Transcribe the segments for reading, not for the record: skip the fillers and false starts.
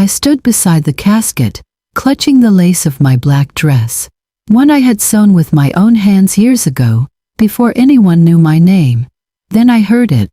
I stood beside the casket, clutching the lace of my black dress, one I had sewn with my own hands years ago, before anyone knew my name. Then I heard it.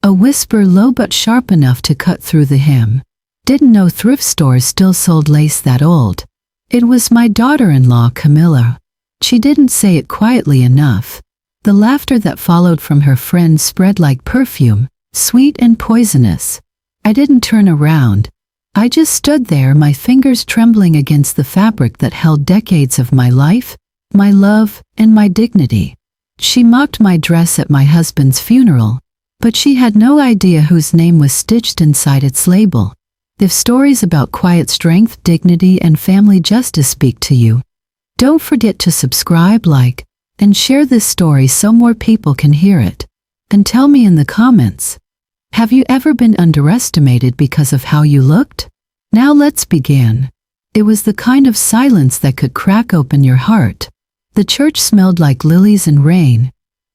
A whisper low but sharp enough to cut through the hymn. Didn't know thrift stores still sold lace that old. It was my daughter-in-law, Camilla. She didn't say it quietly enough. The laughter that followed from her friends spread like perfume, sweet and poisonous. I didn't turn around. I just stood there, my fingers trembling against the fabric that held decades of my life, my love, and my dignity. She mocked my dress at my husband's funeral, but she had no idea whose name was stitched inside its label. If stories about quiet strength, dignity, and family justice speak to you, don't forget to subscribe, like, and share this story so more people can hear it. And tell me in the comments, have you ever been underestimated because of how you looked? Now let's begin. It was the kind of silence that could crack open your heart. The church smelled like lilies and rain,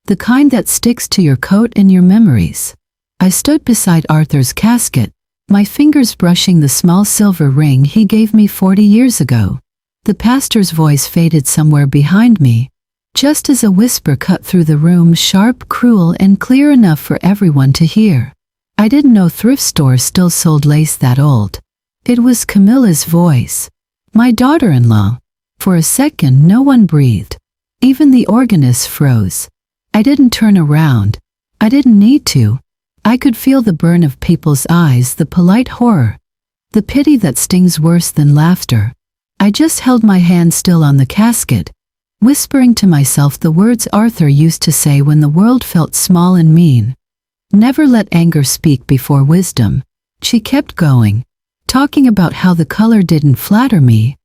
the kind that sticks to your coat and your memories. I stood beside Arthur's casket, my fingers brushing the small silver ring he gave me 40 years ago. The pastor's voice faded somewhere behind me, just as a whisper cut through the room, sharp, cruel, and clear enough for everyone to hear. I didn't know thrift stores still sold lace that old. It was Camilla's voice, my daughter-in-law. For a second, no one breathed. Even the organist froze. I didn't turn around. I didn't need to. I could feel the burn of people's eyes, the polite horror, the pity that stings worse than laughter. I just held my hand still on the casket, whispering to myself the words Arthur used to say when the world felt small and mean. Never let anger speak before wisdom. She kept going, talking about how the color didn't flatter me,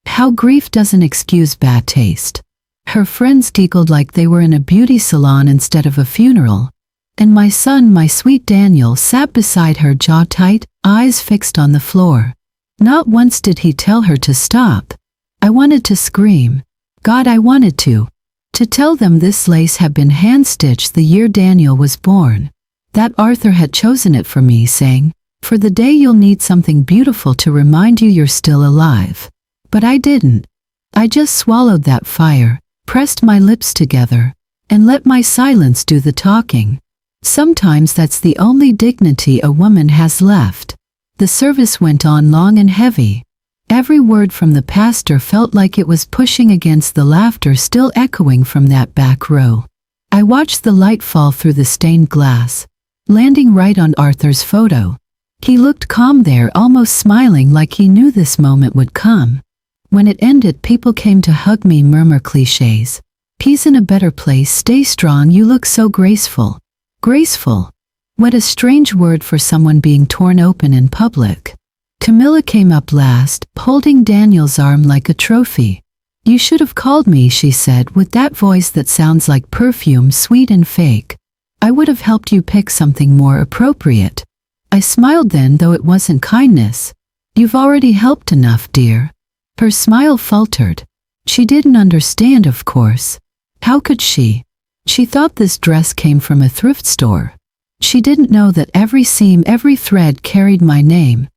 how grief doesn't excuse bad taste. Her friends giggled like they were in a beauty salon instead of a funeral, and my son, my sweet Daniel, sat beside her, jaw tight, eyes fixed on the floor. Not once did he tell her to stop. I wanted to scream. God, I wanted to tell them this lace had been hand-stitched the year Daniel was born, that Arthur had chosen it for me, saying, "For the day you'll need something beautiful to remind you you're still alive." But I didn't. I just swallowed that fire, pressed my lips together, and let my silence do the talking. Sometimes that's the only dignity a woman has left. The service went on long and heavy. Every word from the pastor felt like it was pushing against the laughter still echoing from that back row. I watched the light fall through the stained glass, landing right on Arthur's photo. He looked calm there, almost smiling, like he knew this moment would come. When it ended, people came to hug me, murmur cliches. "He's in a better place, stay strong, you look so graceful." Graceful? What a strange word for someone being torn open in public. Camilla came up last, holding Daniel's arm like a trophy. "You should have called me," she said, with that voice that sounds like perfume, sweet and fake. "I would have helped you pick something more appropriate." I smiled then, though it wasn't kindness. "You've already helped enough, dear." Her smile faltered. She didn't understand, of course. How could she? She thought this dress came from a thrift store. She didn't know that every seam, every thread carried my name,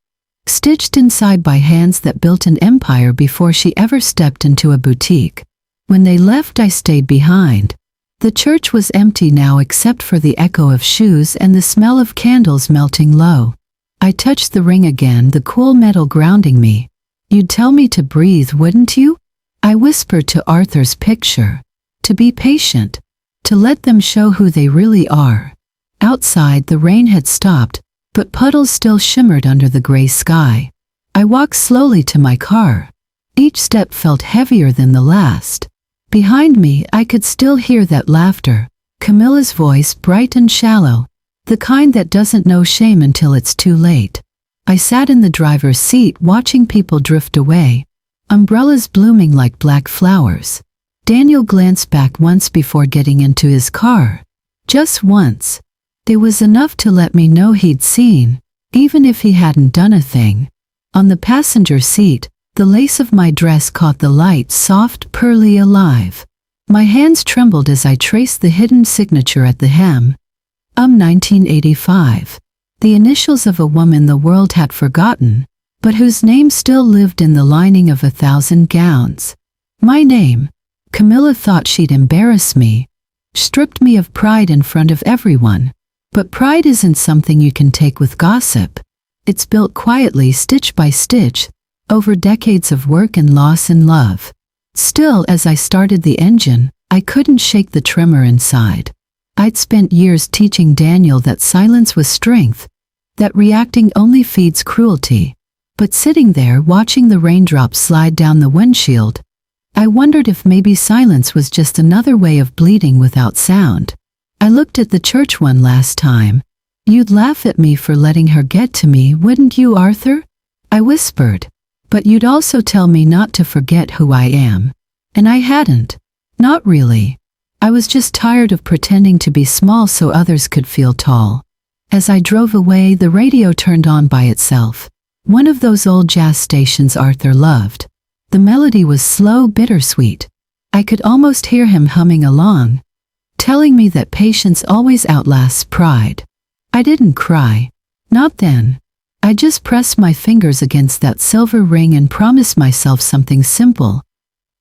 stitched inside by hands that built an empire before she ever stepped into a boutique. When they left, I stayed behind. The church was empty now except for the echo of shoes and the smell of candles melting low. I touched the ring again, the cool metal grounding me. "You'd tell me to breathe, wouldn't you?" I whispered to Arthur's picture. To be patient. To let them show who they really are. Outside, the rain had stopped, but puddles still shimmered under the gray sky. I walked slowly to my car. Each step felt heavier than the last. Behind me, I could still hear that laughter, Camilla's voice, bright and shallow, the kind that doesn't know shame until it's too late. I sat in the driver's seat watching people drift away, umbrellas blooming like black flowers. Daniel glanced back once before getting into his car. Just once. It was enough to let me know he'd seen, even if he hadn't done a thing. On the passenger seat, the lace of my dress caught the light, soft, pearly, alive. My hands trembled as I traced the hidden signature at the hem. 1985. The initials of a woman the world had forgotten, but whose name still lived in the lining of 1,000 gowns. My name. Camilla thought she'd embarrass me, stripped me of pride in front of everyone. But pride isn't something you can take with gossip. It's built quietly, stitch by stitch, over decades of work and loss and love. Still, as I started the engine, I couldn't shake the tremor inside. I'd spent years teaching Daniel that silence was strength, that reacting only feeds cruelty. But sitting there watching the raindrops slide down the windshield, I wondered if maybe silence was just another way of bleeding without sound. I looked at the church one last time. You'd laugh at me for letting her get to me, wouldn't you, Arthur? I whispered. But you'd also tell me not to forget who I am. And I hadn't. Not really. I was just tired of pretending to be small so others could feel tall. As I drove away, the radio turned on by itself. One of those old jazz stations Arthur loved. The melody was slow, bittersweet. I could almost hear him humming along, telling me that patience always outlasts pride. I didn't cry. Not then. I just pressed my fingers against that silver ring and promised myself something simple.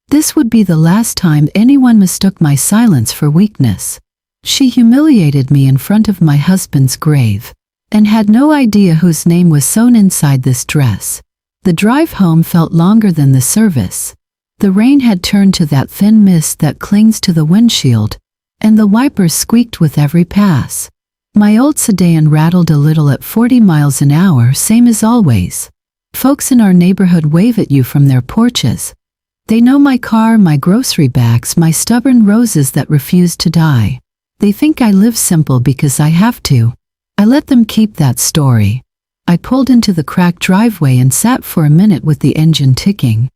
This would be the last time anyone mistook my silence for weakness. She humiliated me in front of my husband's grave, and had no idea whose name was sewn inside this dress. The drive home felt longer than the service. The rain had turned to that thin mist that clings to the windshield, and the wipers squeaked with every pass. My old sedan rattled a little at 40 miles an hour, same as always. Folks in our neighborhood wave at you from their porches. They know my car, my grocery bags, my stubborn roses that refuse to die. They think I live simple because I have to. I let them keep that story. I pulled into the cracked driveway and sat for a minute with the engine ticking.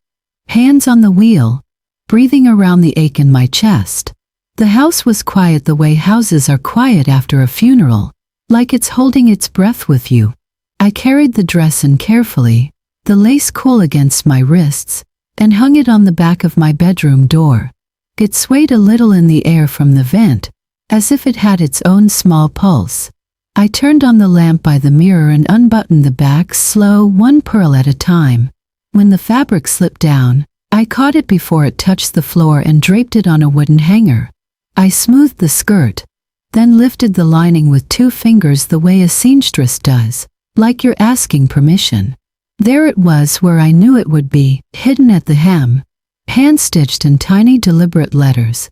Hands on the wheel, breathing around the ache in my chest. The house was quiet the way houses are quiet after a funeral, like it's holding its breath with you. I carried the dress in carefully, the lace cool against my wrists, and hung it on the back of my bedroom door. It swayed a little in the air from the vent, as if it had its own small pulse. I turned on the lamp by the mirror and unbuttoned the back, slow, one pearl at a time. When the fabric slipped down, I caught it before it touched the floor and draped it on a wooden hanger. I smoothed the skirt, then lifted the lining with 2 fingers the way a seamstress does, like you're asking permission. There it was where I knew it would be, hidden at the hem, hand-stitched in tiny deliberate letters.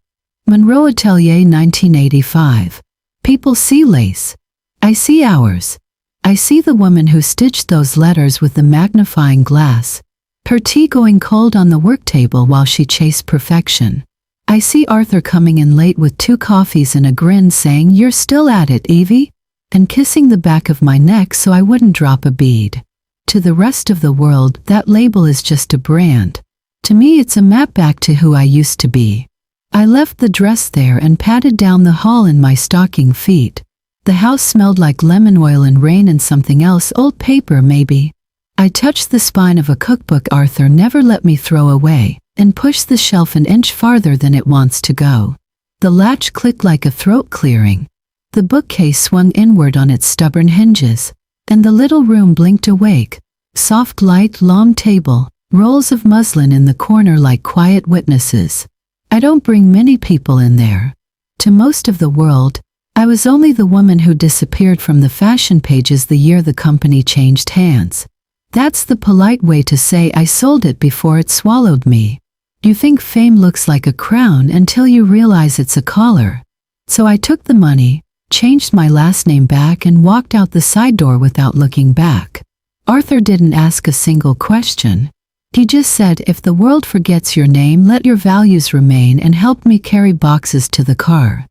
Monroe Atelier 1985. People see lace. I see ours. I see the woman who stitched those letters with the magnifying glass, her tea going cold on the work table while she chased perfection. I see Arthur coming in late with 2 coffees and a grin saying, "You're still at it, Evie?" and kissing the back of my neck so I wouldn't drop a bead. To the rest of the world, that label is just a brand. To me, it's a map back to who I used to be. I left the dress there and padded down the hall in my stocking feet. The house smelled like lemon oil and rain and something else, old paper maybe. I touched the spine of a cookbook Arthur never let me throw away, and pushed the shelf an inch farther than it wants to go. The latch clicked like a throat clearing. The bookcase swung inward on its stubborn hinges, and the little room blinked awake. Soft light, long table, rolls of muslin in the corner like quiet witnesses. I don't bring many people in there. To most of the world, I was only the woman who disappeared from the fashion pages the year the company changed hands. That's the polite way to say I sold it before it swallowed me. You think fame looks like a crown until you realize it's a collar. So I took the money, changed my last name back and walked out the side door without looking back. Arthur didn't ask a single question. He just said, "If the world forgets your name, let your values remain," and helped me carry boxes to the car.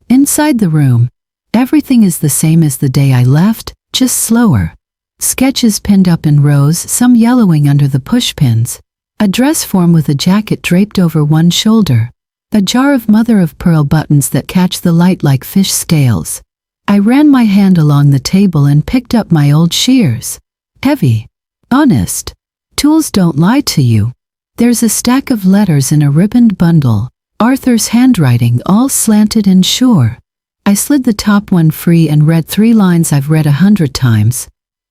Inside the room, everything is the same as the day I left, just slower. Sketches pinned up in rows, some yellowing under the pushpins. A dress form with a jacket draped over one shoulder. A jar of mother-of-pearl buttons that catch the light like fish scales. I ran my hand along the table and picked up my old shears. Heavy. Honest. Tools don't lie to you. There's a stack of letters in a ribboned bundle. Arthur's handwriting, all slanted and sure. I slid the top one free and read 3 lines I've read 100 times.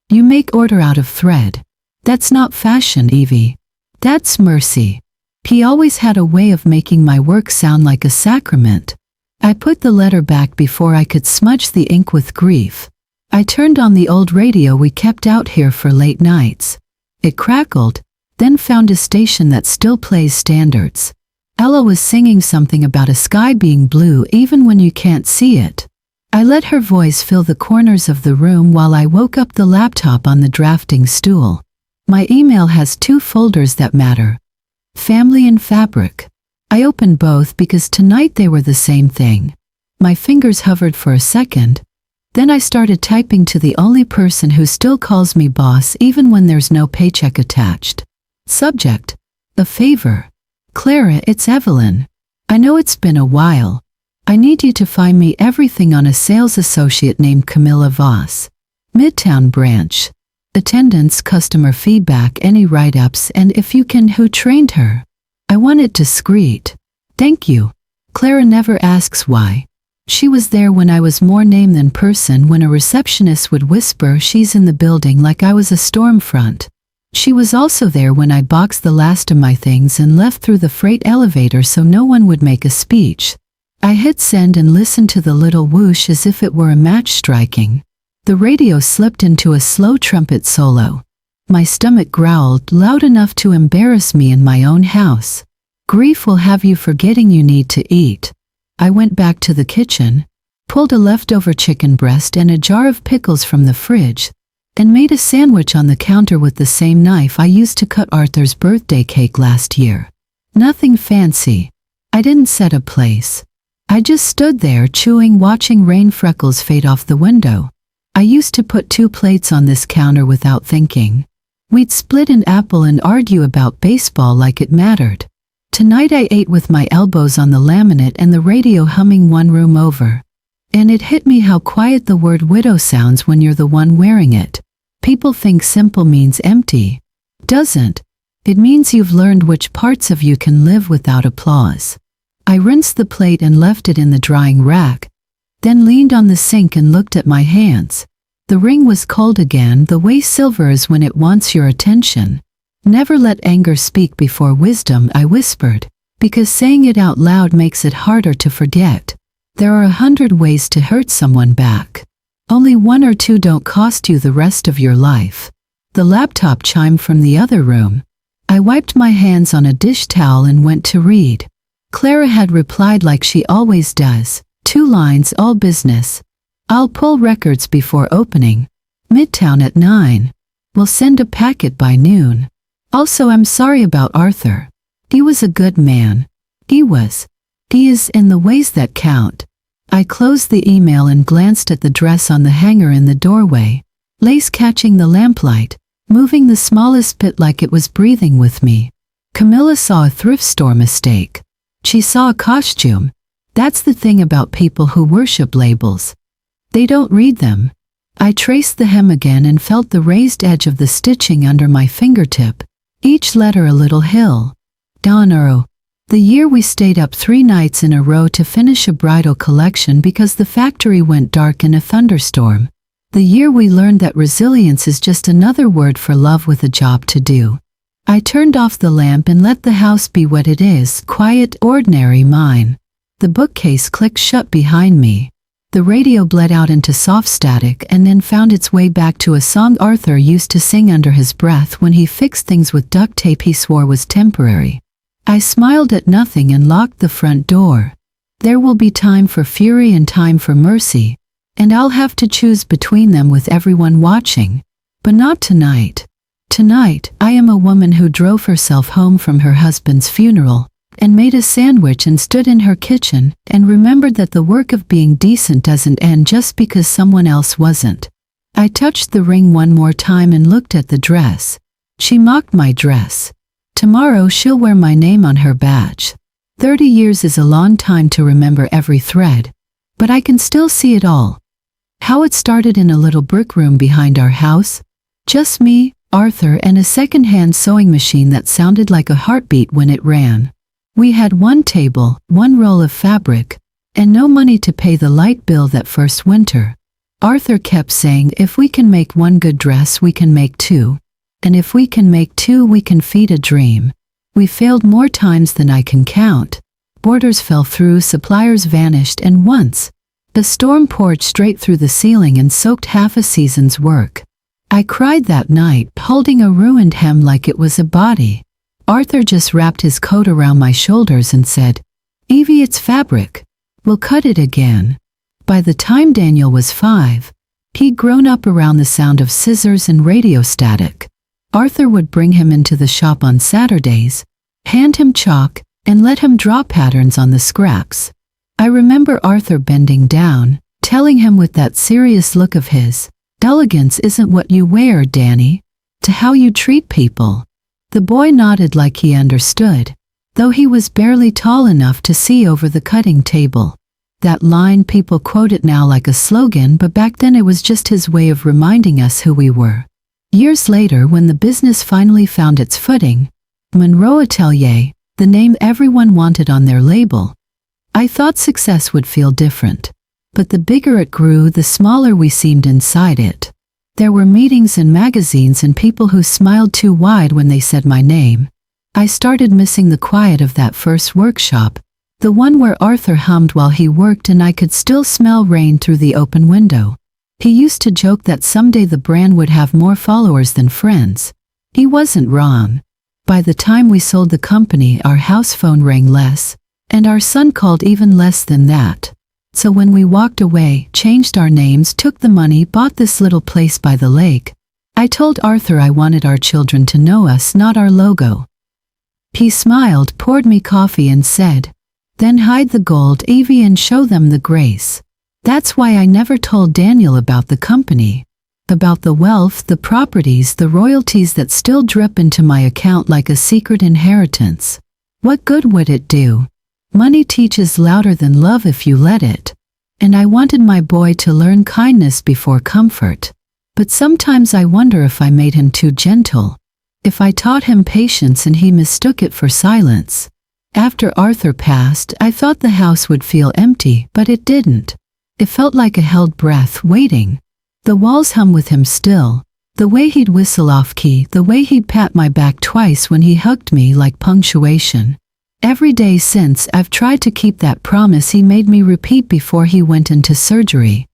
"You make order out of thread. That's not fashion, Evie. That's mercy. He always had a way of making my work sound like a sacrament. I put the letter back before I could smudge the ink with grief. I turned on the old radio we kept out here for late nights. It crackled, then found a station that still plays standards. Ella was singing something about a sky being blue even when you can't see it. I let her voice fill the corners of the room while I woke up the laptop on the drafting stool. My email has 2 folders that matter: family and fabric. I opened both because tonight they were the same thing. My fingers hovered for a second. Then I started typing to the only person who still calls me boss even when there's no paycheck attached. Subject: a favor. Clara, it's Evelyn. I know it's been a while. I need you to find me everything on a sales associate named Camilla Voss. Midtown branch. Attendance, customer feedback, any write-ups, and if you can, who trained her. I want it discreet. Thank you. Clara never asks why. She was there when I was more name than person, when a receptionist would whisper she's in the building like I was a storm front. She was also there when I boxed the last of my things and left through the freight elevator so no one would make a speech. I hit send and listened to the little whoosh as if it were a match striking. The radio slipped into a slow trumpet solo. My stomach growled loud enough to embarrass me in my own house. Grief will have you forgetting you need to eat. I went back to the kitchen, pulled a leftover chicken breast and a jar of pickles from the fridge, and made a sandwich on the counter with the same knife I used to cut Arthur's birthday cake last year. Nothing fancy. I didn't set a place. I just stood there chewing, watching rain freckles fade off the window. I used to put 2 plates on this counter without thinking. We'd split an apple and argue about baseball like it mattered. Tonight I ate with my elbows on the laminate and the radio humming one room over. And it hit me how quiet the word widow sounds when you're the one wearing it. People think simple means empty. Doesn't. It means you've learned which parts of you can live without applause. I rinsed the plate and left it in the drying rack, then leaned on the sink and looked at my hands. The ring was cold again, the way silver is when it wants your attention. Never let anger speak before wisdom, I whispered, because saying it out loud makes it harder to forget. There are 100 ways to hurt someone back. Only 1 or 2 don't cost you the rest of your life. The laptop chimed from the other room. I wiped my hands on a dish towel and went to read. Clara had replied like she always does. 2 lines, all business. I'll pull records before opening. Midtown at 9. We'll send a packet by noon. Also, I'm sorry about Arthur. He was a good man. He is in the ways that count. I closed the email and glanced at the dress on the hanger in the doorway. Lace catching the lamplight, moving the smallest bit like it was breathing with me. Camilla saw a thrift store mistake. She saw a costume. That's the thing about people who worship labels. They don't read them. I traced the hem again and felt the raised edge of the stitching under my fingertip, each letter a little hill. Donero. The year we stayed up 3 nights in a row to finish a bridal collection because the factory went dark in a thunderstorm. The year we learned that resilience is just another word for love with a job to do. I turned off the lamp and let the house be what it is, quiet, ordinary mine. The bookcase clicked shut behind me. The radio bled out into soft static and then found its way back to a song Arthur used to sing under his breath when he fixed things with duct tape he swore was temporary. I smiled at nothing and locked the front door. There will be time for fury and time for mercy, and I'll have to choose between them with everyone watching. But not tonight. Tonight, I am a woman who drove herself home from her husband's funeral, and made a sandwich and stood in her kitchen, and remembered that the work of being decent doesn't end just because someone else wasn't. I touched the ring one more time and looked at the dress. She mocked my dress. Tomorrow she'll wear my name on her badge. 30 years is a long time to remember every thread, but I can still see it all. How it started in a little brick room behind our house. Just me, Arthur, and a second-hand sewing machine that sounded like a heartbeat when it ran. We had 1 table, 1 roll of fabric, and no money to pay the light bill that first winter. Arthur kept saying, if we can make 1 good dress, we can make 2. And if we can make two, we can feed a dream. We failed more times than I can count. Orders fell through, suppliers vanished, and once, a storm poured straight through the ceiling and soaked half a season's work. I cried that night, holding a ruined hem like it was a body. Arthur just wrapped his coat around my shoulders and said, "Evie, it's fabric. We'll cut it again." By the time Daniel was 5, he'd grown up around the sound of scissors and radio static. Arthur would bring him into the shop on Saturdays, hand him chalk, and let him draw patterns on the scraps. I remember Arthur bending down, telling him with that serious look of his, "Elegance isn't what you wear, Danny, to how you treat people." The boy nodded like he understood, though he was barely tall enough to see over the cutting table. That line, people quote it now like a slogan, but back then it was just his way of reminding us who we were. Years later, when the business finally found its footing, Monroe Atelier, the name everyone wanted on their label, I thought success would feel different. But the bigger it grew, the smaller we seemed inside it. There were meetings and magazines and people who smiled too wide when they said my name. I started missing the quiet of that first workshop, the one where Arthur hummed while he worked and I could still smell rain through the open window. He used to joke that someday the brand would have more followers than friends. He wasn't wrong. By the time we sold the company, our house phone rang less, and our son called even less than that. So when we walked away, changed our names, took the money, bought this little place by the lake, I told Arthur I wanted our children to know us, not our logo. He smiled, poured me coffee and said, "Then hide the gold, Evie, and show them the grace." That's why I never told Daniel about the company, about the wealth, the properties, the royalties that still drip into my account like a secret inheritance. What good would it do? Money teaches louder than love if you let it. And I wanted my boy to learn kindness before comfort. But sometimes I wonder if I made him too gentle, if I taught him patience and he mistook it for silence. After Arthur passed, I thought the house would feel empty, but it didn't. It felt like a held breath, waiting. The walls hum with him still, the way he'd whistle off-key, the way he'd pat my back twice when he hugged me like punctuation. Every day since, I've tried to keep that promise he made me repeat before he went into surgery.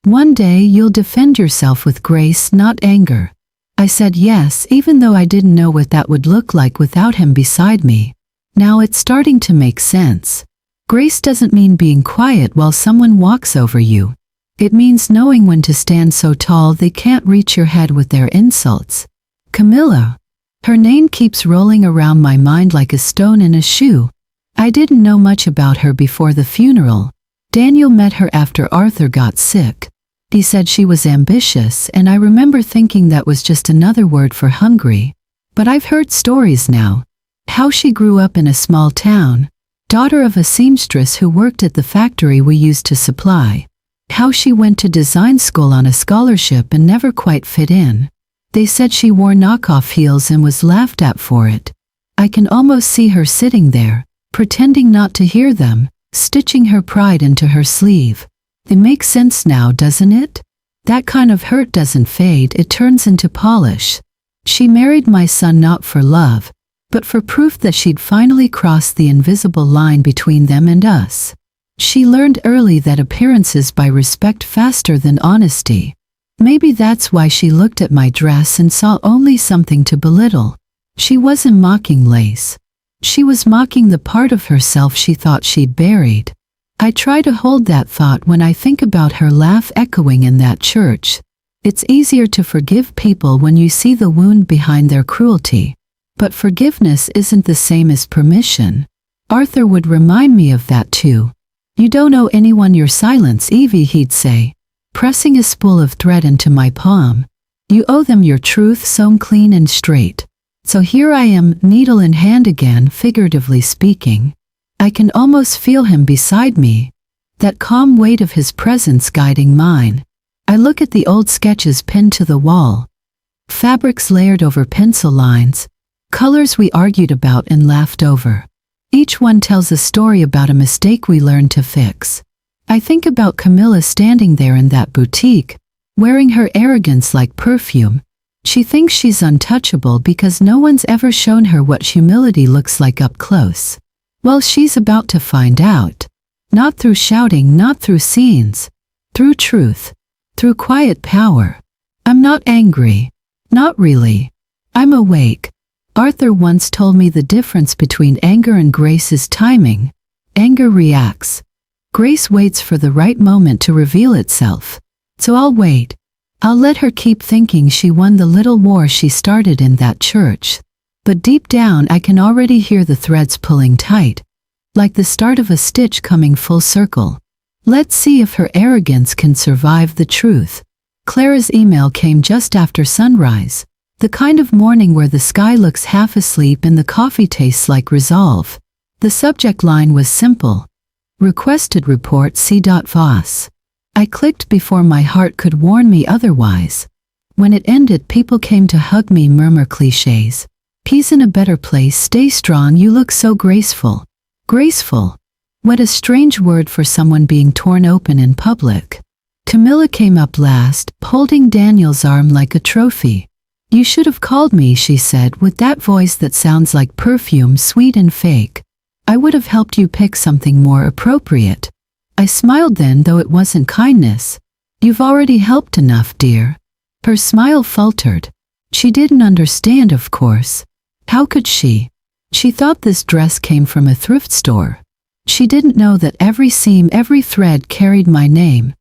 "One day you'll defend yourself with grace, not anger." I said yes, even though I didn't know what that would look like without him beside me. Now it's starting to make sense. Grace doesn't mean being quiet while someone walks over you. It means knowing when to stand so tall they can't reach your head with their insults. Camilla. Her name keeps rolling around my mind like a stone in a shoe. I didn't know much about her before the funeral. Daniel met her after Arthur got sick. He said she was ambitious, and I remember thinking that was just another word for hungry. But I've heard stories now. How she grew up in a small town, daughter of a seamstress who worked at the factory we used to supply. How she went to design school on a scholarship and never quite fit in. They said she wore knockoff heels and was laughed at for it. I can almost see her sitting there, pretending not to hear them, stitching her pride into her sleeve. It makes sense now, doesn't it? That kind of hurt doesn't fade, it turns into polish. She married my son not for love, but for proof that she'd finally crossed the invisible line between them and us. She learned early that appearances buy respect faster than honesty. Maybe that's why she looked at my dress and saw only something to belittle. She wasn't mocking lace. She was mocking the part of herself she thought she'd buried. I try to hold that thought when I think about her laugh echoing in that church. It's easier to forgive people when you see the wound behind their cruelty. But forgiveness isn't the same as permission. Arthur would remind me of that too. "You don't owe anyone your silence, Evie," he'd say, pressing a spool of thread into my palm. "You owe them your truth sewn clean and straight." So here I am, needle in hand again, figuratively speaking. I can almost feel him beside me, that calm weight of his presence guiding mine. I look at the old sketches pinned to the wall. Fabrics layered over pencil lines, colors we argued about and laughed over. Each one tells a story about a mistake we learned to fix. I think about Camilla standing there in that boutique, wearing her arrogance like perfume, She thinks she's untouchable because no one's ever shown her what humility looks like up close. Well, she's about to find out. Not through shouting, not through scenes. Through truth. Through quiet power. I'm not angry. Not really. I'm awake. Arthur once told me the difference between anger and grace is timing. Anger reacts. Grace waits for the right moment to reveal itself. So I'll wait. I'll let her keep thinking she won the little war she started in that church. But deep down I can already hear the threads pulling tight. Like the start of a stitch coming full circle. Let's see if her arrogance can survive the truth. Clara's email came just after sunrise. The kind of morning where the sky looks half asleep and the coffee tastes like resolve. The subject line was simple. Requested report C.Voss. I clicked before my heart could warn me otherwise. When it ended, people came to hug me, murmur cliches. Peace in a better place, stay strong, you look so graceful. Graceful. What a strange word for someone being torn open in public. Camilla came up last, holding Daniel's arm like a trophy. You should have called me, she said, with that voice that sounds like perfume, sweet and fake. I would have helped you pick something more appropriate. I smiled then, though it wasn't kindness. You've already helped enough, dear. Her smile faltered. She didn't understand, of course. How could she? She thought this dress came from a thrift store. She didn't know that every seam, every thread carried my name.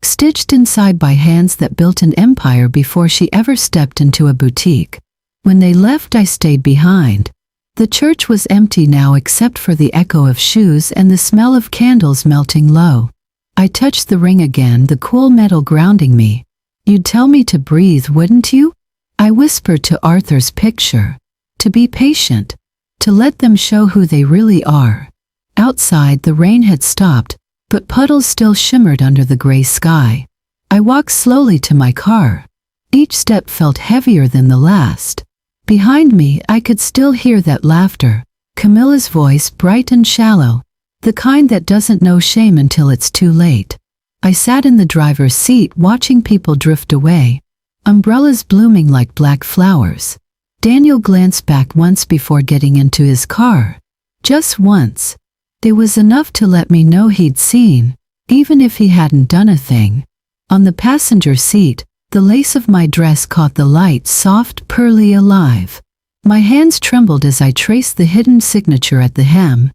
Stitched inside by hands that built an empire before she ever stepped into a boutique. When they left, I stayed behind. The church was empty now except for the echo of shoes and the smell of candles melting low. I touched the ring again, the cool metal grounding me. You'd tell me to breathe, wouldn't you? I whispered to Arthur's picture. To be patient. To let them show who they really are. Outside, the rain had stopped, but puddles still shimmered under the gray sky. I walked slowly to my car. Each step felt heavier than the last. Behind me, I could still hear that laughter, Camilla's voice, bright and shallow, the kind that doesn't know shame until it's too late. I sat in the driver's seat watching people drift away, umbrellas blooming like black flowers. Daniel glanced back once before getting into his car. Just once. It was enough to let me know he'd seen, even if he hadn't done a thing. On the passenger seat, the lace of my dress caught the light, soft, pearly, alive. My hands trembled as I traced the hidden signature at the hem.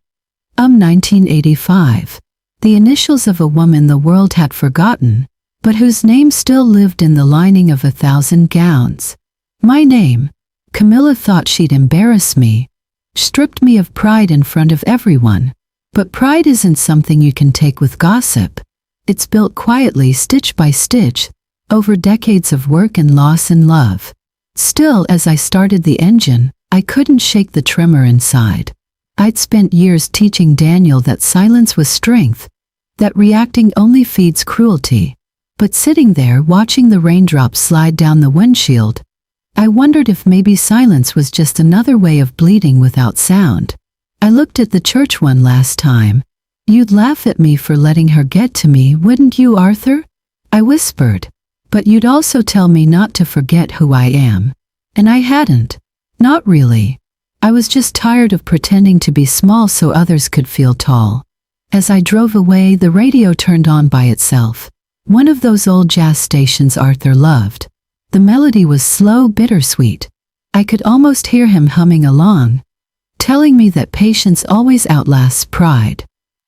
1985. The initials of a woman the world had forgotten, but whose name still lived in the lining of 1,000 gowns. My name. Camilla thought she'd embarrass me, stripped me of pride in front of everyone. But pride isn't something you can take with gossip. It's built quietly, stitch by stitch, over decades of work and loss and love. Still, as I started the engine, I couldn't shake the tremor inside. I'd spent years teaching Daniel that silence was strength, that reacting only feeds cruelty. But sitting there watching the raindrops slide down the windshield, I wondered if maybe silence was just another way of bleeding without sound. I looked at the church one last time. You'd laugh at me for letting her get to me, wouldn't you, Arthur? I whispered. But you'd also tell me not to forget who I am. And I hadn't. Not really. I was just tired of pretending to be small so others could feel tall. As I drove away, the radio turned on by itself. One of those old jazz stations Arthur loved. The melody was slow, bittersweet. I could almost hear him humming along, telling me that patience always outlasts pride.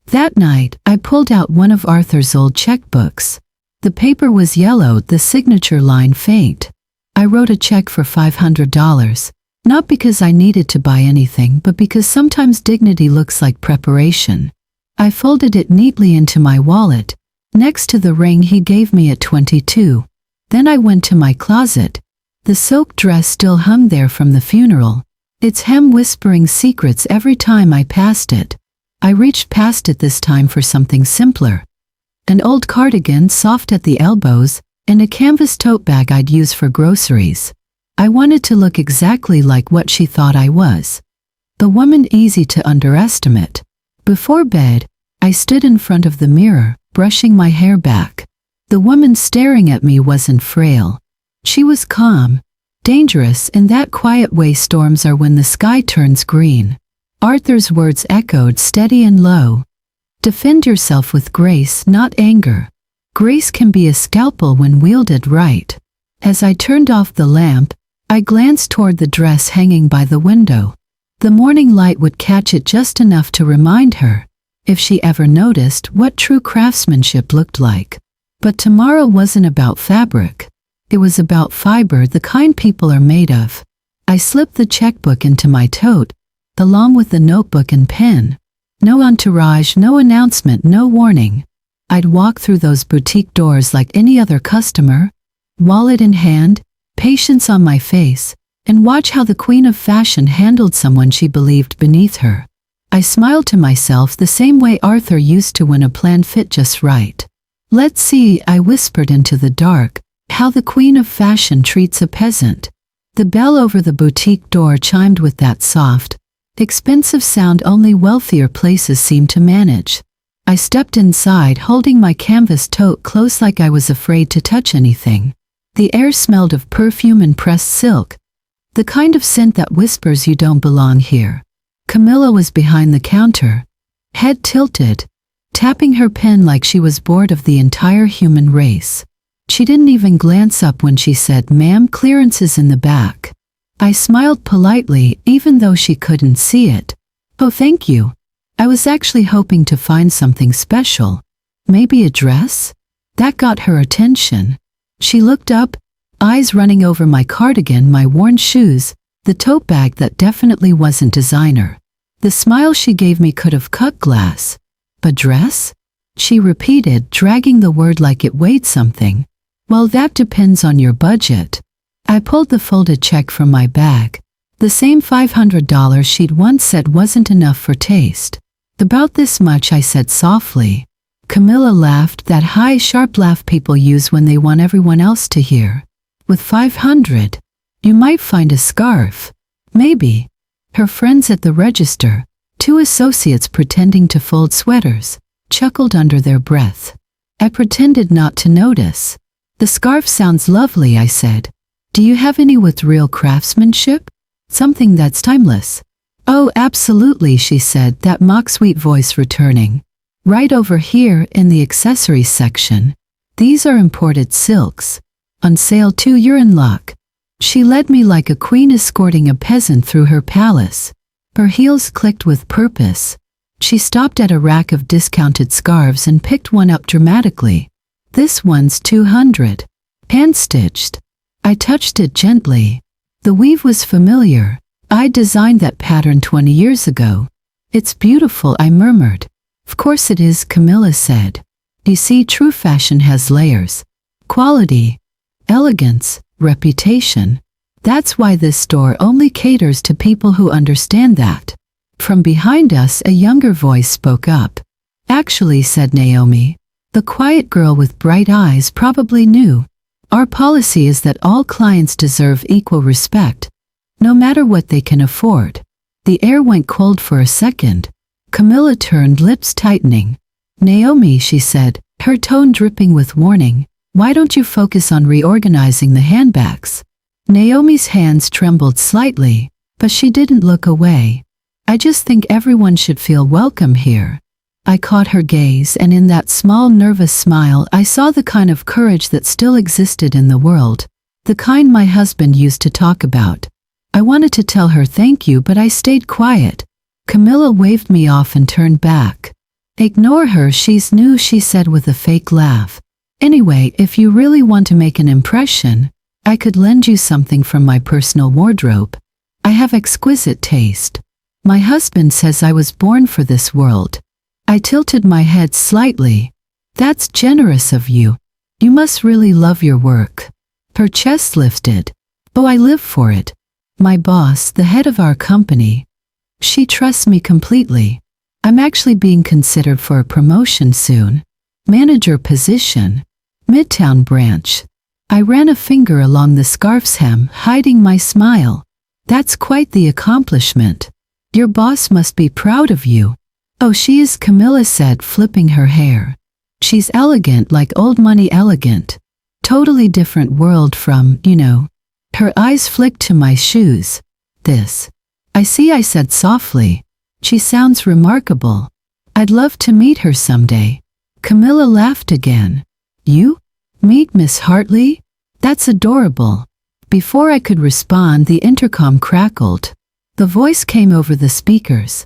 That night, I pulled out one of Arthur's old checkbooks. The paper was yellowed, the signature line faint. I wrote a check for $500, not because I needed to buy anything, but because sometimes dignity looks like preparation. I folded it neatly into my wallet, next to the ring he gave me at 22. Then I went to my closet. The silk dress still hung there from the funeral, its hem whispering secrets every time I passed it. I reached past it this time for something simpler. An old cardigan, soft at the elbows, and a canvas tote bag I'd use for groceries. I wanted to look exactly like what she thought I was. A woman easy to underestimate. Before bed, I stood in front of the mirror, brushing my hair back. The woman staring at me wasn't frail. She was calm, Dangerous in that quiet way storms are when the sky turns green. Arthur's words echoed steady and low. Defend yourself with grace, not anger. Grace can be a scalpel when wielded right. As I turned off the lamp, I glanced toward the dress hanging by the window. The morning light would catch it just enough to remind her, if she ever noticed, what true craftsmanship looked like. But tomorrow wasn't about fabric. It was about fiber, the kind people are made of. I slipped the checkbook into my tote, along with the notebook and pen. No entourage, no announcement, no warning. I'd walk through those boutique doors like any other customer, wallet in hand, patience on my face, and watch how the queen of fashion handled someone she believed beneath her. I smiled to myself the same way Arthur used to when a plan fit just right. Let's see, I whispered into the dark, how the queen of fashion treats a peasant. The bell over the boutique door chimed with that soft, expensive sound only wealthier places seem to manage. I stepped inside holding my canvas tote close like I was afraid to touch anything. The air smelled of perfume and pressed silk, the kind of scent that whispers you don't belong here. Camilla was behind the counter, head tilted, tapping her pen like she was bored of the entire human race. She didn't even glance up when she said, "Ma'am, clearance is in the back." I smiled politely, even though she couldn't see it. "Oh, thank you. I was actually hoping to find something special. Maybe a dress?" That got her attention. She looked up, eyes running over my cardigan, my worn shoes, the tote bag that definitely wasn't designer. The smile she gave me could have cut glass. "A dress?" she repeated, dragging the word like it weighed something. "Well, that depends on your budget." I pulled the folded check from my bag. The same $500 she'd once said wasn't enough for taste. "About this much," I said softly. Camilla laughed, that high, sharp laugh people use when they want everyone else to hear. "With 500, you might find a scarf. Maybe." Her friends at the register, two associates pretending to fold sweaters, chuckled under their breath. I pretended not to notice. "The scarf sounds lovely," I said. "Do you have any with real craftsmanship? Something that's timeless?" "Oh, absolutely," she said, that mock-sweet voice returning. "Right over here in the accessories section. These are imported silks. On sale too, you're in luck." She led me like a queen escorting a peasant through her palace. Her heels clicked with purpose. She stopped at a rack of discounted scarves and picked one up dramatically. "This one's 200. Hand-stitched." I touched it gently. The weave was familiar. I designed that pattern 20 years ago. "It's beautiful," I murmured. "Of course it is," Camilla said. "You see, true fashion has layers. Quality, elegance, reputation. That's why this store only caters to people who understand that." From behind us, a younger voice spoke up. "Actually," said Naomi, the quiet girl with bright eyes probably knew. "Our policy is that all clients deserve equal respect, no matter what they can afford." The air went cold for a second. Camilla turned, lips tightening. "Naomi," she said, her tone dripping with warning, "why don't you focus on reorganizing the handbags?" Naomi's hands trembled slightly, but she didn't look away. "I just think everyone should feel welcome here." I caught her gaze, and in that small, nervous smile I saw the kind of courage that still existed in the world, the kind my husband used to talk about. I wanted to tell her thank you, but I stayed quiet. Camilla waved me off and turned back. "Ignore her, she's new," she said with a fake laugh. "Anyway, if you really want to make an impression, I could lend you something from my personal wardrobe. I have exquisite taste. My husband says I was born for this world." I tilted my head slightly. "That's generous of you. You must really love your work." Her chest lifted. "Oh, I live for it. My boss, the head of our company, she trusts me completely. I'm actually being considered for a promotion soon. Manager position. Midtown branch." I ran a finger along the scarf's hem, hiding my smile. "That's quite the accomplishment. Your boss must be proud of you." "Oh, she is," Camilla said, flipping her hair. "She's elegant, like old money elegant. Totally different world from, Her eyes flicked to my shoes. This. I see, I said softly. She sounds remarkable. I'd love to meet her someday. Camilla laughed again. You? Meet Miss Hartley? That's adorable. Before I could respond, the intercom crackled. The voice came over the speakers.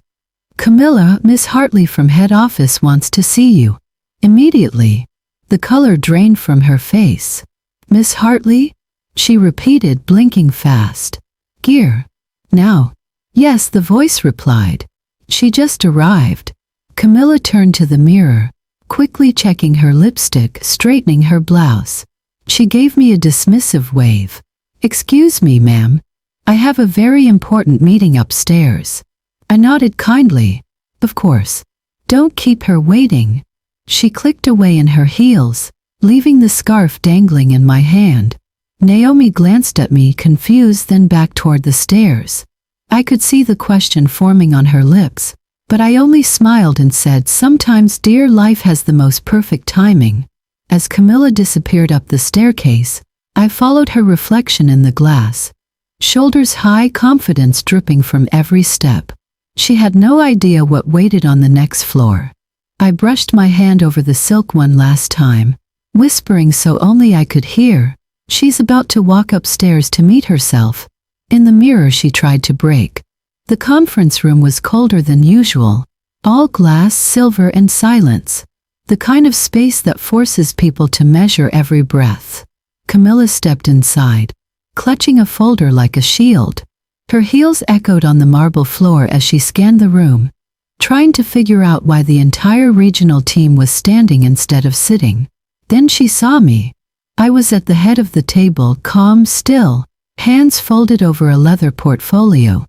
Camilla, Miss Hartley from head office wants to see you. Immediately. The color drained from her face. Miss Hartley? She repeated, blinking fast. Gear. Now. Yes, the voice replied. She just arrived. Camilla turned to the mirror, quickly checking her lipstick, straightening her blouse. She gave me a dismissive wave. Excuse me, ma'am. I have a very important meeting upstairs. I nodded kindly. Of course. Don't keep her waiting. She clicked away in her heels, leaving the scarf dangling in my hand. Naomi glanced at me, confused, then back toward the stairs. I could see the question forming on her lips, but I only smiled and said, sometimes, dear, life has the most perfect timing. As Camilla disappeared up the staircase, I followed her reflection in the glass. Shoulders high, confidence dripping from every step. She had no idea what waited on the next floor. I brushed my hand over the silk one last time, whispering so only I could hear. She's about to walk upstairs to meet herself. In the mirror she tried to break. The conference room was colder than usual. All glass, silver, and silence. The kind of space that forces people to measure every breath. Camilla stepped inside, clutching a folder like a shield. Her heels echoed on the marble floor as she scanned the room, trying to figure out why the entire regional team was standing instead of sitting. Then she saw me. I was at the head of the table, calm, still, hands folded over a leather portfolio.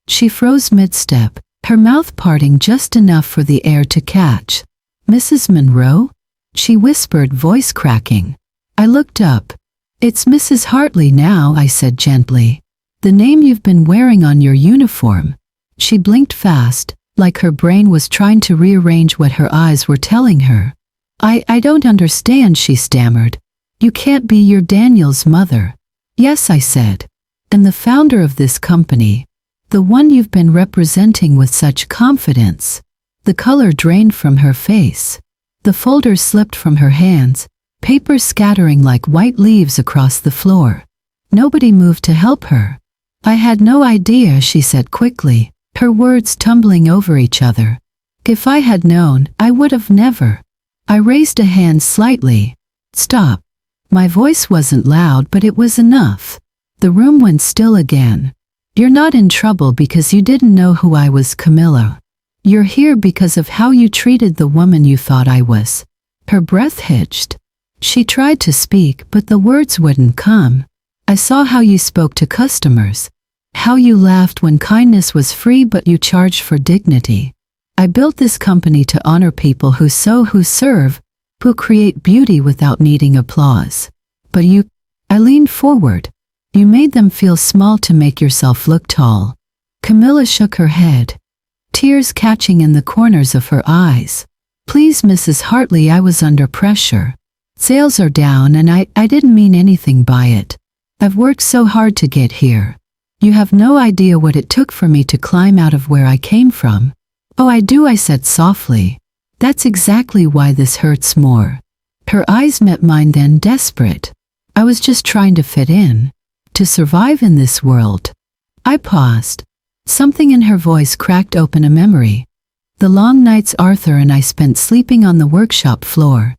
She froze mid-step, her mouth parting just enough for the air to catch. Mrs. Monroe? She whispered, voice cracking. I looked up. It's Mrs. Hartley now, I said gently. The name you've been wearing on your uniform. She blinked fast, like her brain was trying to rearrange what her eyes were telling her. I don't understand, she stammered. You can't be your Daniel's mother. Yes, I said. And the founder of this company. The one you've been representing with such confidence. The color drained from her face. The folder slipped from her hands, paper scattering like white leaves across the floor. Nobody moved to help her. I had no idea, she said quickly, her words tumbling over each other. If I had known, I would have never. I raised a hand slightly. Stop. My voice wasn't loud, but it was enough. The room went still again. You're not in trouble because you didn't know who I was, Camilla. You're here because of how you treated the woman you thought I was. Her breath hitched. She tried to speak, but the words wouldn't come. I saw how you spoke to customers. How you laughed when kindness was free but you charged for dignity. I built this company to honor people who serve, who create beauty without needing applause. But you, I leaned forward. You made them feel small to make yourself look tall. Camilla shook her head, tears catching in the corners of her eyes. Please, Mrs. Hartley, I was under pressure. Sales are down and I didn't mean anything by it. I've worked so hard to get here. You have no idea what it took for me to climb out of where I came from. Oh, I do, I said softly. That's exactly why this hurts more. Her eyes met mine, then desperate. I was just trying to fit in. To survive in this world. I paused. Something in her voice cracked open a memory. The long nights Arthur and I spent sleeping on the workshop floor.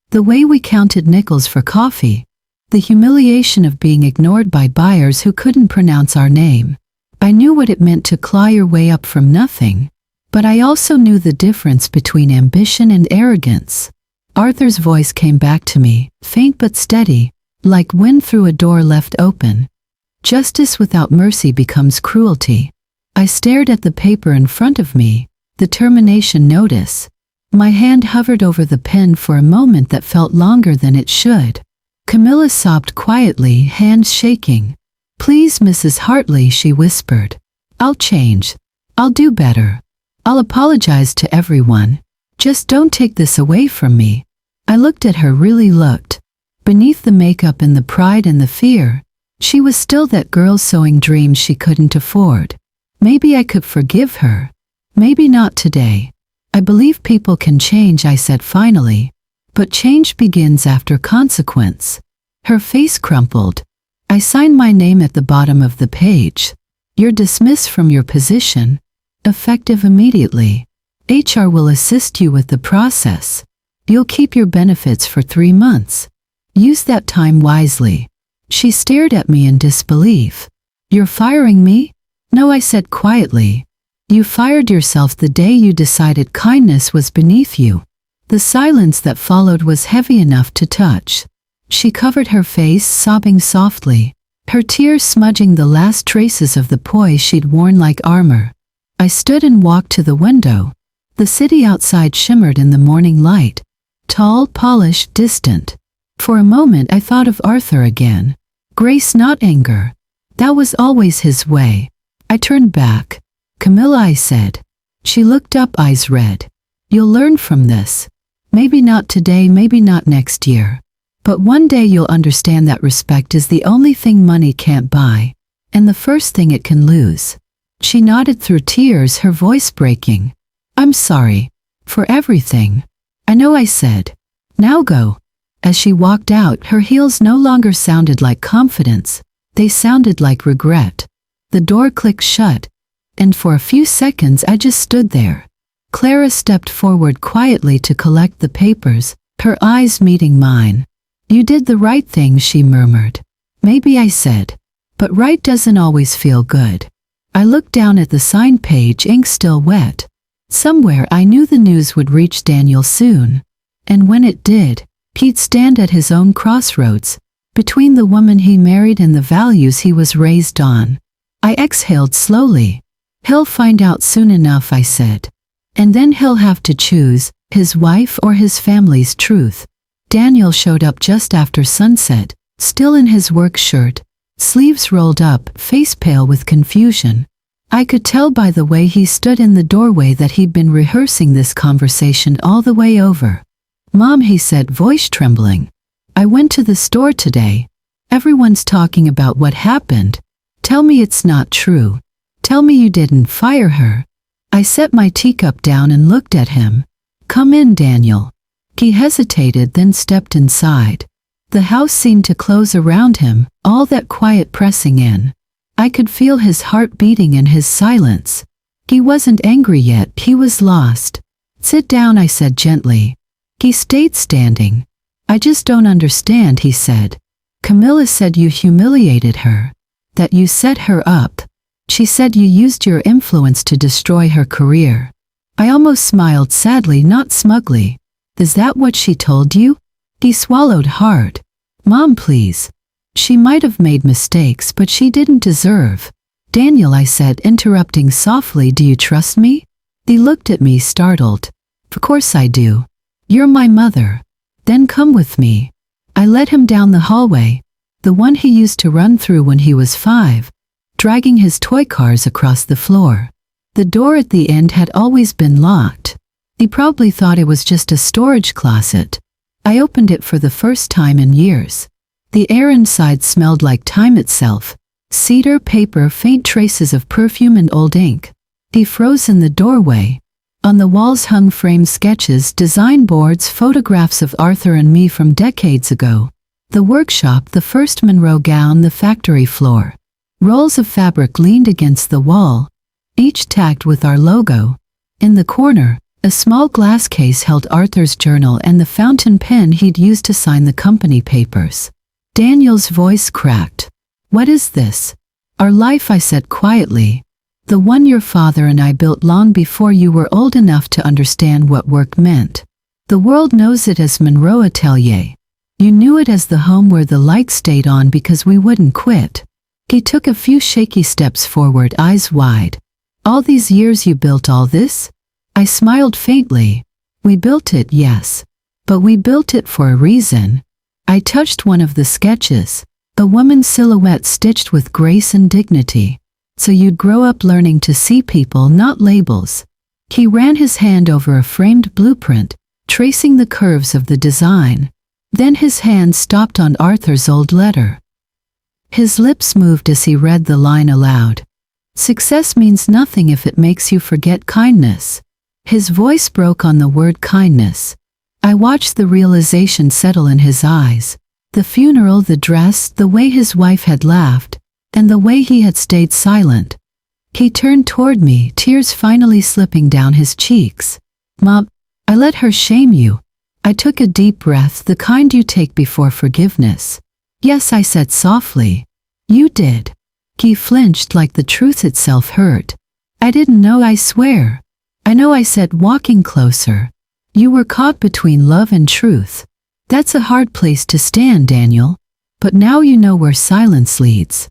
The way we counted nickels for coffee. The humiliation of being ignored by buyers who couldn't pronounce our name. I knew what it meant to claw your way up from nothing. But I also knew the difference between ambition and arrogance. Arthur's voice came back to me, faint but steady, like wind through a door left open. Justice without mercy becomes cruelty. I stared at the paper in front of me, the termination notice. My hand hovered over the pen for a moment that felt longer than it should. Camilla sobbed quietly, hands shaking. Please, Mrs. Hartley, she whispered. I'll change. I'll do better. I'll apologize to everyone. Just don't take this away from me. I looked at her, really looked. Beneath the makeup and the pride and the fear, She was still that girl sowing dreams she couldn't afford. Maybe I could forgive her. Maybe not today. I believe people can change, I said finally. But change begins after consequence. Her face crumpled. I signed my name at the bottom of the page. You're dismissed from your position. Effective immediately. HR will assist you with the process. You'll keep your benefits for 3 months. Use that time wisely. She stared at me in disbelief. You're firing me? No, I said quietly. You fired yourself the day you decided kindness was beneath you. The silence that followed was heavy enough to touch. She covered her face, sobbing softly, her tears smudging the last traces of the poise she'd worn like armor. I stood and walked to the window. The city outside shimmered in the morning light. Tall, polished, distant. For a moment I thought of Arthur again. Grace, not anger. That was always his way. I turned back. Camilla, I said. She looked up, eyes red. You'll learn from this. Maybe not today, maybe not next year. But one day you'll understand that respect is the only thing money can't buy, and the first thing it can lose. She nodded through tears, her voice breaking. I'm sorry. For everything. I know, I said. Now go. As she walked out, her heels no longer sounded like confidence. They sounded like regret. The door clicked shut, and for a few seconds I just stood there. Clara stepped forward quietly to collect the papers, her eyes meeting mine. You did the right thing, she murmured. Maybe, I said. But right doesn't always feel good. I looked down at the sign page, ink still wet. Somewhere I knew the news would reach Daniel soon. And when it did, he'd stand at his own crossroads, between the woman he married and the values he was raised on. I exhaled slowly. He'll find out soon enough, I said. And then he'll have to choose, his wife or his family's truth. Daniel showed up just after sunset, still in his work shirt, sleeves rolled up, face pale with confusion. I could tell by the way he stood in the doorway that he'd been rehearsing this conversation all the way over. Mom, he said, voice trembling. I went to the store today. Everyone's talking about what happened. Tell me it's not true. Tell me you didn't fire her. I set my teacup down and looked at him. Come in, Daniel. He hesitated, then stepped inside. The house seemed to close around him, all that quiet pressing in. I could feel his heart beating in his silence. He wasn't angry yet, he was lost. Sit down, I said gently. He stayed standing. I just don't understand, he said. Camilla said you humiliated her. That you set her up. She said you used your influence to destroy her career. I almost smiled sadly, not smugly. Is that what she told you? He swallowed hard. Mom, please. She might have made mistakes, but she didn't deserve. Daniel, I said, interrupting softly, do you trust me? He looked at me, startled. Of course I do. You're my mother. Then come with me. I led him down the hallway, the one he used to run through when he was 5, dragging his toy cars across the floor. The door at the end had always been locked. He probably thought it was just a storage closet. I opened it for the first time in years. The air inside smelled like time itself. Cedar, paper, faint traces of perfume and old ink. He froze in the doorway. On the walls hung framed sketches, design boards, photographs of Arthur and me from decades ago. The workshop, the first Monroe gown, the factory floor. Rolls of fabric leaned against the wall, each tagged with our logo. In the corner, a small glass case held Arthur's journal and the fountain pen he'd used to sign the company papers. Daniel's voice cracked. What is this? Our life, I said quietly. The one your father and I built long before you were old enough to understand what work meant. The world knows it as Monroe Atelier. You knew it as the home where the light stayed on because we wouldn't quit. He took a few shaky steps forward, eyes wide. All these years you built all this? I smiled faintly. We built it, yes. But we built it for a reason. I touched one of the sketches, a woman's silhouette stitched with grace and dignity. So you'd grow up learning to see people, not labels. He ran his hand over a framed blueprint, tracing the curves of the design. Then his hand stopped on Arthur's old letter. His lips moved as he read the line aloud. Success means nothing if it makes you forget kindness. His voice broke on the word kindness. I watched the realization settle in his eyes. The funeral, the dress, the way his wife had laughed, and the way he had stayed silent. He turned toward me, tears finally slipping down his cheeks. Mom, I let her shame you. I took a deep breath, the kind you take before forgiveness. Yes, I said softly. You did. He flinched like the truth itself hurt. I didn't know, I swear. I know, I said, walking closer. You were caught between love and truth. That's a hard place to stand, Daniel. But now you know where silence leads.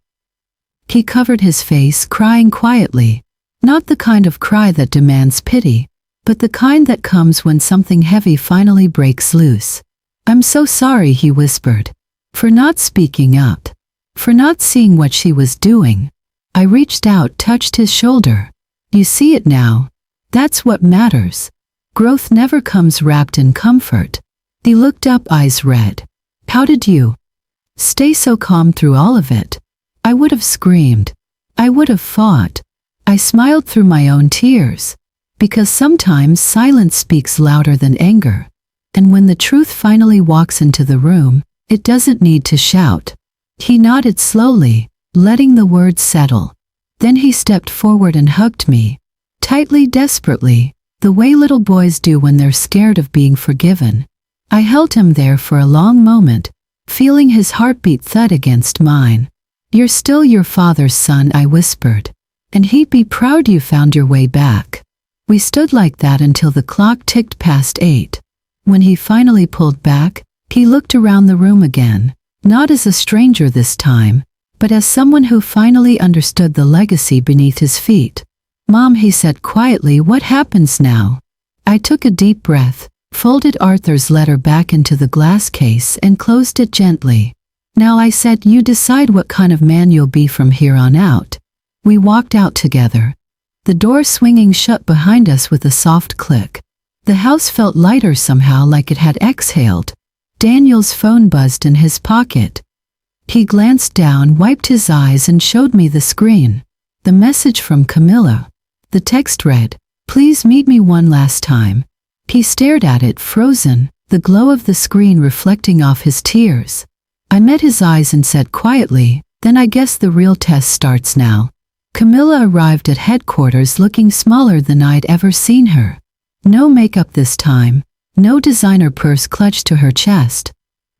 He covered his face, crying quietly. Not the kind of cry that demands pity, but the kind that comes when something heavy finally breaks loose. I'm so sorry, he whispered. For not speaking up. For not seeing what she was doing. I reached out, touched his shoulder. You see it now. That's what matters. Growth never comes wrapped in comfort. He looked up, eyes red. How did you stay so calm through all of it? I would have screamed. I would have fought. I smiled through my own tears. Because sometimes silence speaks louder than anger. And when the truth finally walks into the room, it doesn't need to shout. He nodded slowly, letting the words settle. Then he stepped forward and hugged me. Tightly, desperately, the way little boys do when they're scared of being forgiven. I held him there for a long moment, feeling his heartbeat thud against mine. You're still your father's son, I whispered. And he'd be proud you found your way back. We stood like that until the clock ticked past 8. When he finally pulled back, he looked around the room again, not as a stranger this time, but as someone who finally understood the legacy beneath his feet. Mom, he said quietly, what happens now? I took a deep breath, folded Arthur's letter back into the glass case and closed it gently. Now, I said, you decide what kind of man you'll be from here on out. We walked out together. The door swinging shut behind us with a soft click. The house felt lighter somehow, like it had exhaled. Daniel's phone buzzed in his pocket. He glanced down, wiped his eyes and showed me the screen. The message from Camilla. The text read, please meet me one last time. He stared at it, frozen, the glow of the screen reflecting off his tears. I met his eyes and said quietly, then I guess the real test starts now. Camilla arrived at headquarters looking smaller than I'd ever seen her. No makeup this time, no designer purse clutched to her chest.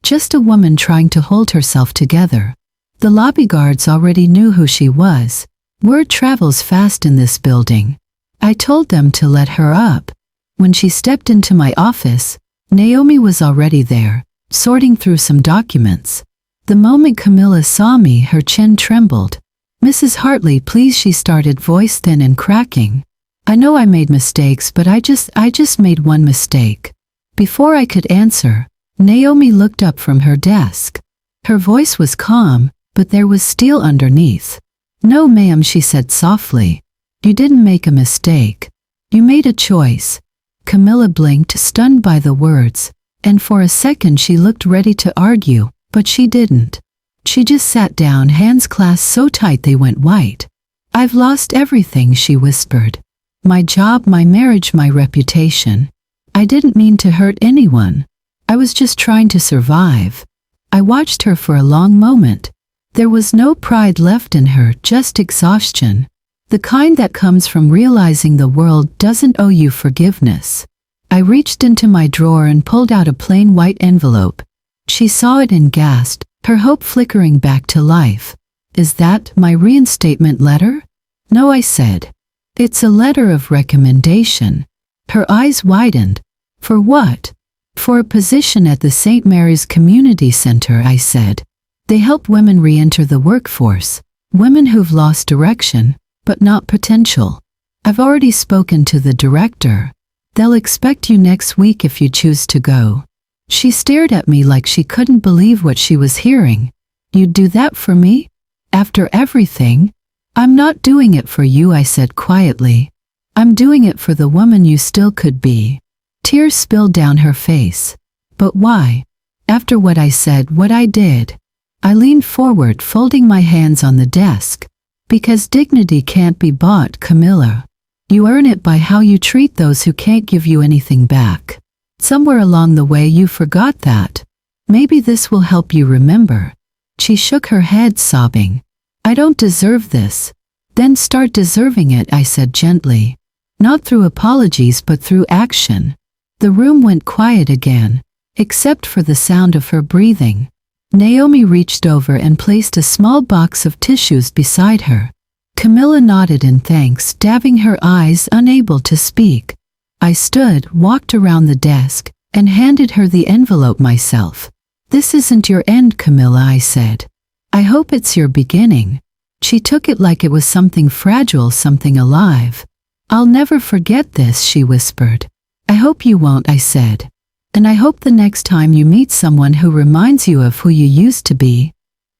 Just a woman trying to hold herself together. The lobby guards already knew who she was. Word travels fast in this building. I told them to let her up. When she stepped into my office, Naomi was already there, sorting through some documents. The moment Camilla saw me, her chin trembled. Mrs. Hartley, please, she started, voice thin and cracking. I know I made mistakes, but I just made one mistake. Before I could answer, Naomi looked up from her desk. Her voice was calm, but there was steel underneath. No, ma'am, she said softly. You didn't make a mistake. You made a choice. Camilla blinked, stunned by the words, and for a second she looked ready to argue, but she didn't. She just sat down, hands clasped so tight they went white. I've lost everything, she whispered. My job, my marriage, my reputation. I didn't mean to hurt anyone. I was just trying to survive. I watched her for a long moment. There was no pride left in her, just exhaustion. The kind that comes from realizing the world doesn't owe you forgiveness. I reached into my drawer and pulled out a plain white envelope. She saw it and gasped, her hope flickering back to life. Is that my reinstatement letter? No, I said. It's a letter of recommendation. Her eyes widened. For what? For a position at the St. Mary's Community Center, I said. They help women re-enter the workforce, women who've lost direction, but not potential. I've already spoken to the director. They'll expect you next week if you choose to go. She stared at me like she couldn't believe what she was hearing. You'd do that for me? After everything? I'm not doing it for you, I said quietly. I'm doing it for the woman you still could be. Tears spilled down her face. But why? After what I said, what I did. I leaned forward, folding my hands on the desk. Because dignity can't be bought, Camilla. You earn it by how you treat those who can't give you anything back. Somewhere along the way you forgot that. Maybe this will help you remember. She shook her head, sobbing. I don't deserve this. Then start deserving it, I said gently. Not through apologies but through action. The room went quiet again, except for the sound of her breathing. Naomi reached over and placed a small box of tissues beside her. Camilla nodded in thanks, dabbing her eyes, unable to speak. I stood, walked around the desk, and handed her the envelope myself. This isn't your end, Camilla, I said. I hope it's your beginning. She took it like it was something fragile, something alive. I'll never forget this, she whispered. I hope you won't, I said. And I hope the next time you meet someone who reminds you of who you used to be,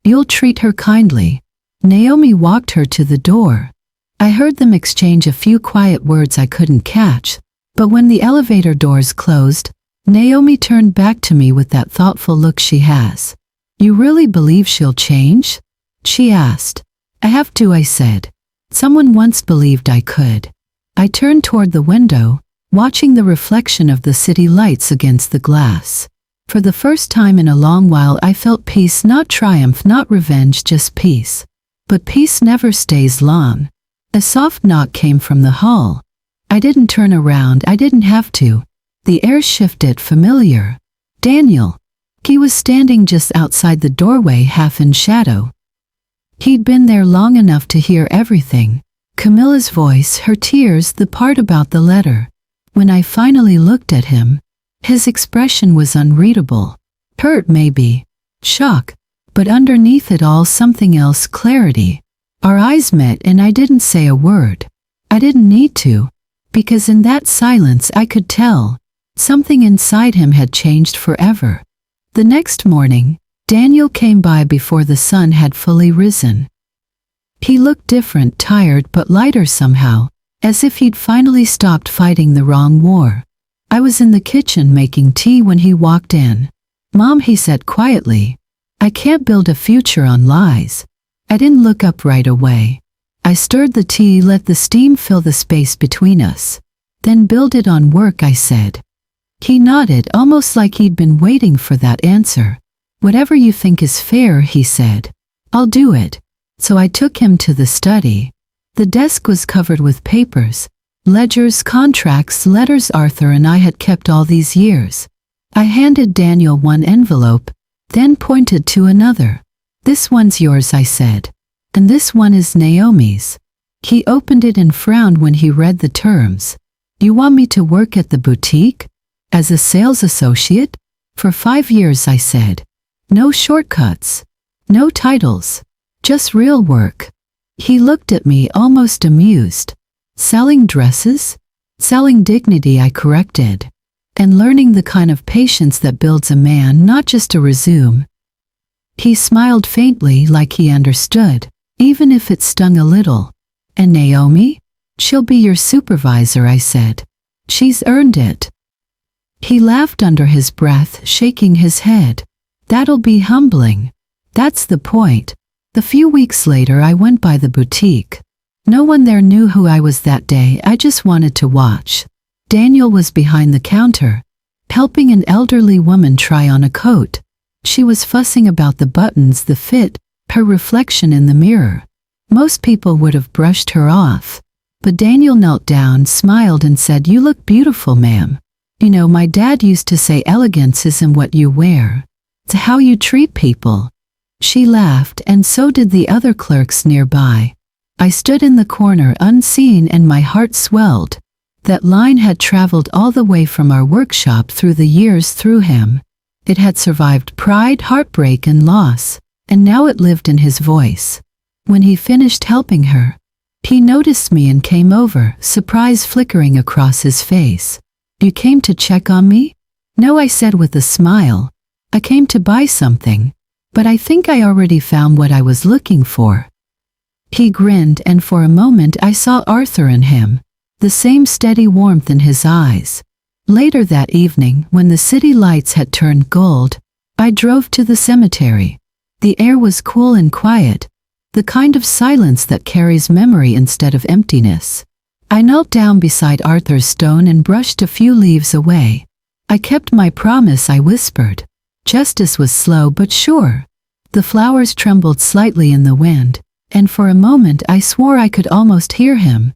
you'll treat her kindly. Naomi walked her to the door. I heard them exchange a few quiet words I couldn't catch, but when the elevator doors closed, Naomi turned back to me with that thoughtful look she has. You really believe she'll change? She asked. I have to, I said. Someone once believed I could. I turned toward the window, watching the reflection of the city lights against the glass. For the first time in a long while I felt peace, not triumph, not revenge, just peace. But peace never stays long. A soft knock came from the hall. I didn't turn around, I didn't have to. The air shifted, familiar. Daniel. He was standing just outside the doorway, half in shadow. He'd been there long enough to hear everything. Camilla's voice, her tears, the part about the letter. When I finally looked at him, his expression was unreadable. Hurt maybe. Shock. But underneath it all something else, clarity. Our eyes met and I didn't say a word. I didn't need to. Because in that silence I could tell. Something inside him had changed forever. The next morning, Daniel came by before the sun had fully risen. He looked different, tired but lighter somehow, as if he'd finally stopped fighting the wrong war. I was in the kitchen making tea when he walked in. Mom, he said quietly, I can't build a future on lies. I didn't look up right away. I stirred the tea, let the steam fill the space between us. Then build it on work, I said. He nodded, almost like he'd been waiting for that answer. Whatever you think is fair, he said. I'll do it. So I took him to the study. The desk was covered with papers, ledgers, contracts, letters Arthur and I had kept all these years. I handed Daniel one envelope, then pointed to another. This one's yours, I said. And this one is Naomi's. He opened it and frowned when he read the terms. You want me to work at the boutique? As a sales associate? For 5 years, I said. No shortcuts. No titles. Just real work. He looked at me, almost amused. Selling dresses? Selling dignity, I corrected. And learning the kind of patience that builds a man, not just a resume. He smiled faintly, like he understood, even if it stung a little. And Naomi? She'll be your supervisor, I said. She's earned it. He laughed under his breath, shaking his head. That'll be humbling. That's the point. A few weeks later I went by the boutique. No one there knew who I was that day, I just wanted to watch. Daniel was behind the counter, helping an elderly woman try on a coat. She was fussing about the buttons, the fit, her reflection in the mirror. Most people would have brushed her off. But Daniel knelt down, smiled and said, You look beautiful, ma'am. You know, my dad used to say elegance isn't what you wear. It's how you treat people. She laughed, and so did the other clerks nearby. I stood in the corner unseen and my heart swelled. That line had traveled all the way from our workshop through the years through him. It had survived pride, heartbreak and loss, and now it lived in his voice. When he finished helping her, he noticed me and came over, surprise flickering across his face. You came to check on me? No, I said with a smile. I came to buy something. But I think I already found what I was looking for. He grinned and for a moment I saw Arthur in him, the same steady warmth in his eyes. Later that evening, when the city lights had turned gold, I drove to the cemetery. The air was cool and quiet, the kind of silence that carries memory instead of emptiness. I knelt down beside Arthur's stone and brushed a few leaves away. I kept my promise, I whispered. Justice was slow but sure. The flowers trembled slightly in the wind, and for a moment I swore I could almost hear him.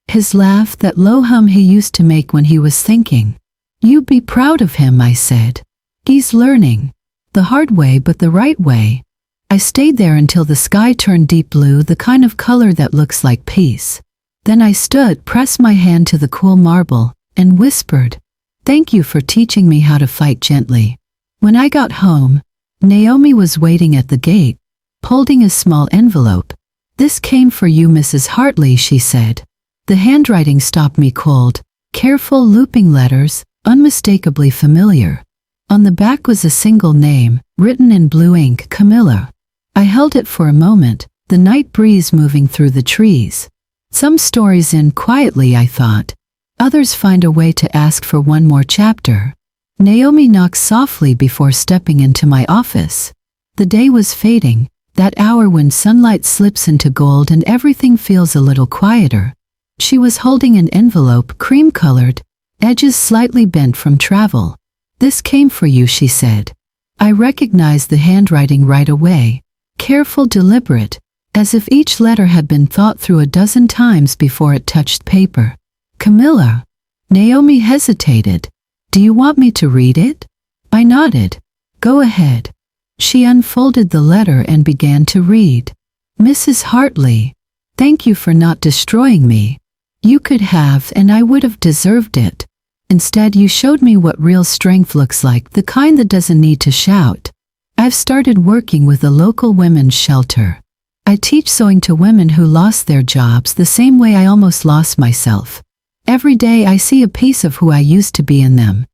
His laugh, that low hum he used to make when he was thinking. "You be proud of him," I said. "He's learning. The hard way but the right way." I stayed there until the sky turned deep blue, the kind of color that looks like peace. Then I stood, pressed my hand to the cool marble, and whispered, "Thank you for teaching me how to fight gently." When I got home, Naomi was waiting at the gate, holding a small envelope. "This came for you, Mrs. Hartley," she said. The handwriting stopped me cold, careful looping letters, unmistakably familiar. On the back was a single name, written in blue ink, Camilla. I held it for a moment, the night breeze moving through the trees. Some stories end quietly, I thought. Others find a way to ask for one more chapter. Naomi knocked softly before stepping into my office. The day was fading, that hour when sunlight slips into gold and everything feels a little quieter. She was holding an envelope, cream-colored, edges slightly bent from travel. "This came for you," she said. I recognized the handwriting right away, careful, deliberate, as if each letter had been thought through a dozen times before it touched paper. "Camilla." Naomi hesitated. "Do you want me to read it?" I nodded. "Go ahead." She unfolded the letter and began to read. "Mrs. Hartley, thank you for not destroying me. You could have, and I would have deserved it. Instead, you showed me what real strength looks like, the kind that doesn't need to shout. I've started working with a local women's shelter. I teach sewing to women who lost their jobs the same way I almost lost myself. Every day I see a piece of who I used to be in them.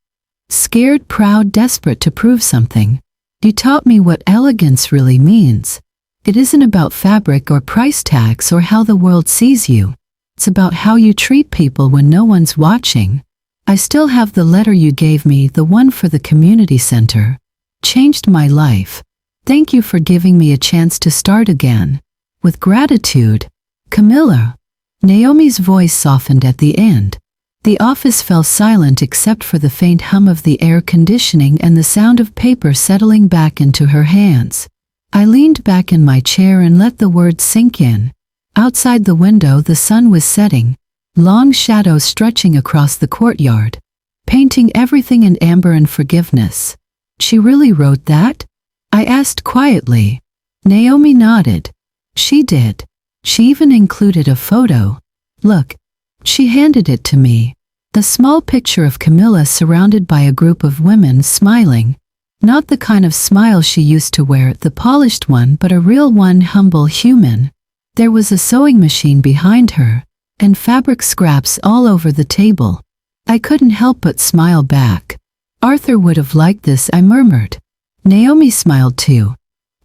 Scared, proud, desperate to prove something. You taught me what elegance really means. It isn't about fabric or price tags or how the world sees you. It's about how you treat people when no one's watching. I still have the letter you gave me, the one for the community center. Changed my life. Thank you for giving me a chance to start again. With gratitude, Camilla." Naomi's voice softened at the end. The office fell silent except for the faint hum of the air conditioning and the sound of paper settling back into her hands. I leaned back in my chair and let the words sink in. Outside the window, the sun was setting, long shadows stretching across the courtyard, painting everything in amber and forgiveness. "She really wrote that?" I asked quietly. Naomi nodded. "She did. She even included a photo. Look." She handed it to me. A small picture of Camilla surrounded by a group of women smiling. Not the kind of smile she used to wear, the polished one, but a real one, humble, human. There was a sewing machine behind her, and fabric scraps all over the table. I couldn't help but smile back. "Arthur would have liked this," I murmured. Naomi smiled too.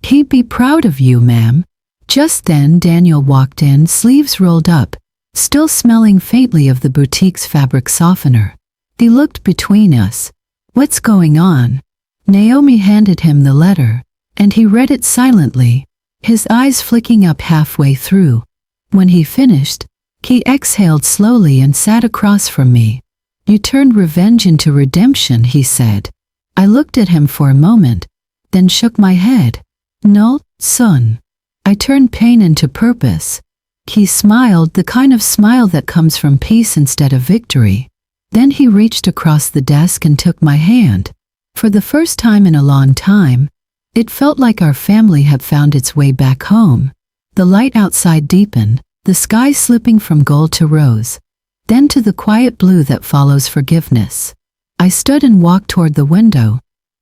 "He'd be proud of you, ma'am." Just then Daniel walked in, sleeves rolled up, still smelling faintly of the boutique's fabric softener. He looked between us. "What's going on?" Naomi handed him the letter, and he read it silently, his eyes flicking up halfway through. When he finished, he exhaled slowly and sat across from me. "You turned revenge into redemption," he said. I looked at him for a moment, then shook my head. "No, son. I turned pain into purpose." He smiled, the kind of smile that comes from peace instead of victory. Then he reached across the desk and took my hand. For the first time in a long time, it felt like our family had found its way back home. The light outside deepened, the sky slipping from gold to rose, then to the quiet blue that follows forgiveness. I stood and walked toward the window,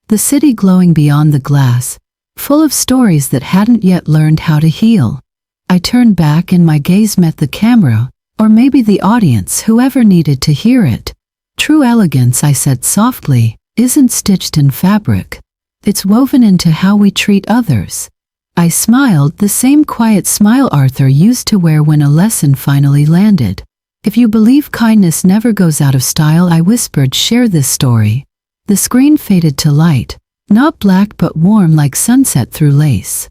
the city glowing beyond the glass, full of stories that hadn't yet learned how to heal. I turned back and my gaze met the camera, or maybe the audience, whoever needed to hear it. "True elegance," I said softly, "isn't stitched in fabric. It's woven into how we treat others." I smiled, the same quiet smile Arthur used to wear when a lesson finally landed. "If you believe kindness never goes out of style," I whispered, "share this story." The screen faded to light, Not black but warm like sunset through lace.